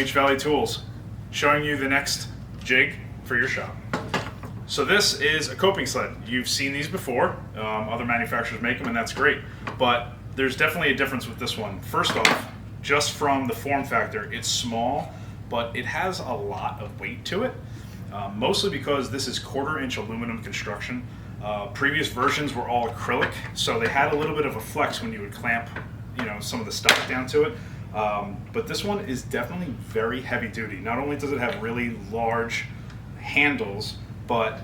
HValley Tools, showing you the next jig for your shop. So this is a coping sled. You've seen these before. Other manufacturers make them, and that's great. But there's definitely a difference with this one. First off, just from the form factor, it's small, but it has a lot of weight to it. Mostly because this is 1/4-inch aluminum construction. Previous versions were all acrylic, so they had a little bit of a flex when you would clamp, some of the stuff down to it. But this one is definitely very heavy duty. Not only does it have really large handles, but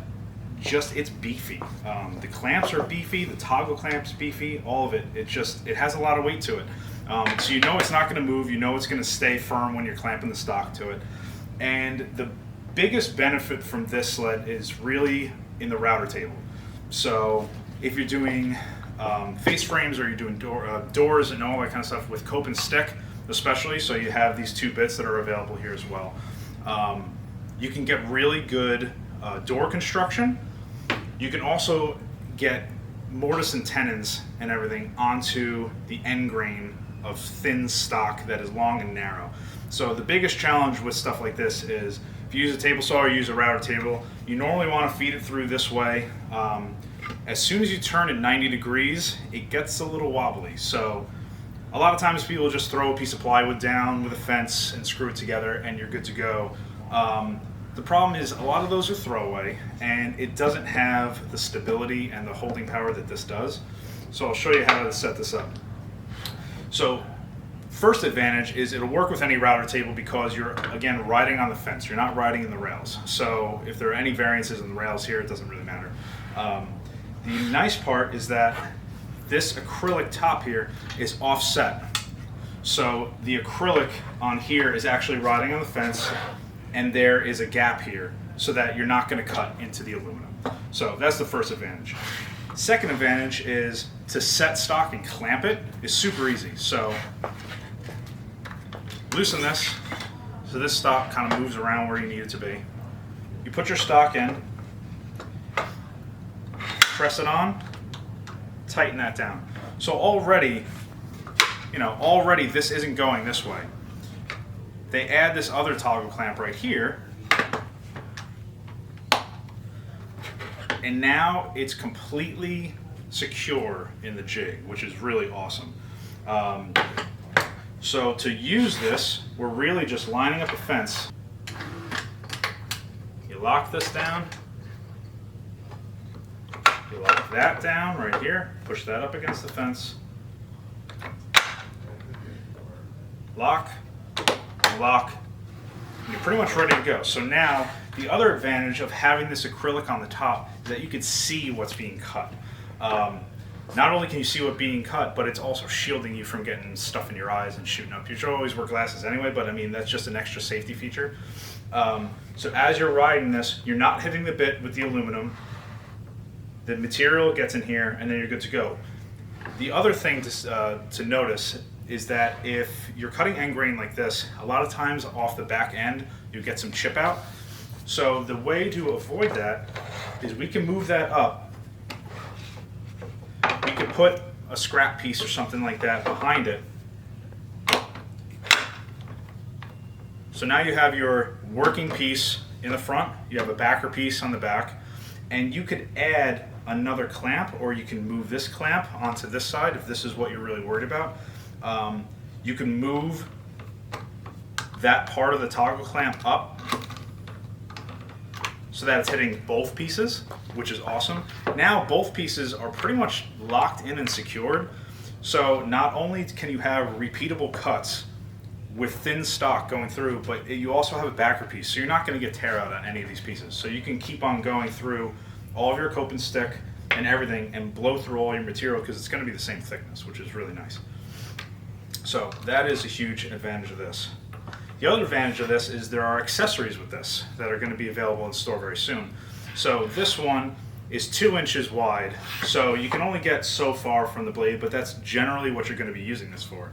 just it's beefy. The clamps are beefy, the toggle clamps beefy, all of it. It has a lot of weight to it. So it's not going to move. It's going to stay firm when you're clamping the stock to it. And the biggest benefit from this sled is really in the router table. So if you're doing face frames or you're doing doors and all that kind of stuff with cope and stick, especially, so you have these 2 bits that are available here as well. You can get really good door construction. You can also get mortise and tenons and everything onto the end grain of thin stock that is long and narrow. So the biggest challenge with stuff like this is if you use a table saw or use a router table, you normally want to feed it through this way. As soon as you turn it 90 degrees, it gets a little wobbly. So a lot of times people just throw a piece of plywood down with a fence and screw it together and you're good to go. The problem is a lot of those are throwaway and it doesn't have the stability and the holding power that this does. So I'll show you how to set this up. So first advantage is it'll work with any router table because you're, again, riding on the fence. You're not riding in the rails. So if there are any variances in the rails here, it doesn't really matter. The nice part is that this acrylic top here is offset. So the acrylic on here is actually riding on the fence, and there is a gap here so that you're not going to cut into the aluminum. So that's the first advantage. Second advantage is to set stock and clamp it is super easy. So loosen this so this stock kind of moves around where you need it to be. You put your stock in, press it on, tighten that down. So already this isn't going this way. They add this other toggle clamp right here, and now it's completely secure in the jig, which is really awesome. So to use this, we're really just lining up a fence. You lock this down, you lock that down right here, push that up against the fence, lock, lock, and you're pretty much ready to go. So now the other advantage of having this acrylic on the top is that you can see what's being cut. Not only can you see what's being cut, but it's also shielding you from getting stuff in your eyes and shooting up. You should always wear glasses anyway, but I mean, that's just an extra safety feature. So as you're riding this, you're not hitting the bit with the aluminum. The material gets in here, and then you're good to go. The other thing to notice is that if you're cutting end grain like this, a lot of times off the back end, you get some chip out. So the way to avoid that is we can move that up. We could put a scrap piece or something like that behind it. So now you have your working piece in the front, you have a backer piece on the back, and you could add another clamp, or you can move this clamp onto this side if this is what you're really worried about. You can move that part of the toggle clamp up so that it's hitting both pieces, which is awesome. Now both pieces are pretty much locked in and secured. So not only can you have repeatable cuts with thin stock going through, but you also have a backer piece. So you're not going to get tear out on any of these pieces. So you can keep on going through all of your cope and stick and everything and blow through all your material because it's going to be the same thickness, which is really nice. So that is a huge advantage of this. The other advantage of this is there are accessories with this that are going to be available in store very soon. So this one is 2 inches wide, so you can only get so far from the blade, but that's generally what you're going to be using this for.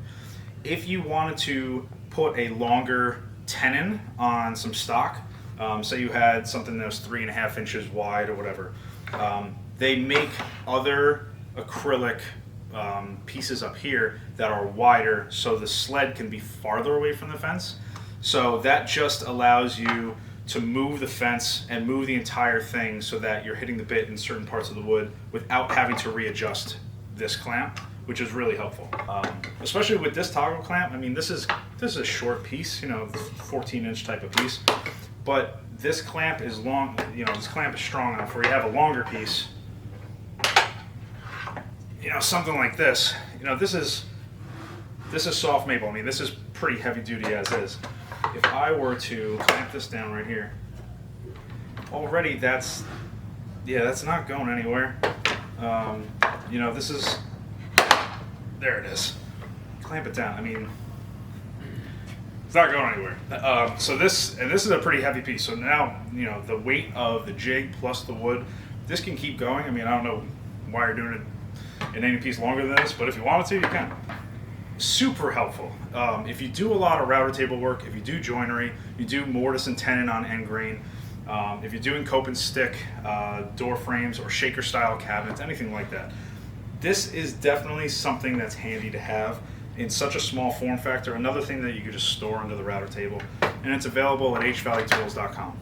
If you wanted to put a longer tenon on some stock, say you had something that was 3.5 inches wide or whatever, they make other acrylic pieces up here that are wider so the sled can be farther away from the fence. So that just allows you to move the fence and move the entire thing so that you're hitting the bit in certain parts of the wood without having to readjust this clamp, which is really helpful. Especially with this toggle clamp. I mean, this is a short piece, 14-inch type of piece, but this clamp is long. This clamp is strong enough where you have a longer piece. Something like this. This is soft maple. I mean, this is pretty heavy duty as is. If I were to clamp this down right here, already that's not going anywhere. This is, there it is. Clamp it down. I mean, it's not going anywhere. So this is a pretty heavy piece. So now, the weight of the jig plus the wood, this can keep going. I mean, I don't know why you're doing it in any piece longer than this, but if you wanted to, you can. Super helpful. If you do a lot of router table work, if you do joinery, you do mortise and tenon on end grain, if you're doing cope and stick door frames or shaker style cabinets, anything like that, this is definitely something that's handy to have in such a small form factor. Another thing that you could just store under the router table, and it's available at HValleytools.com.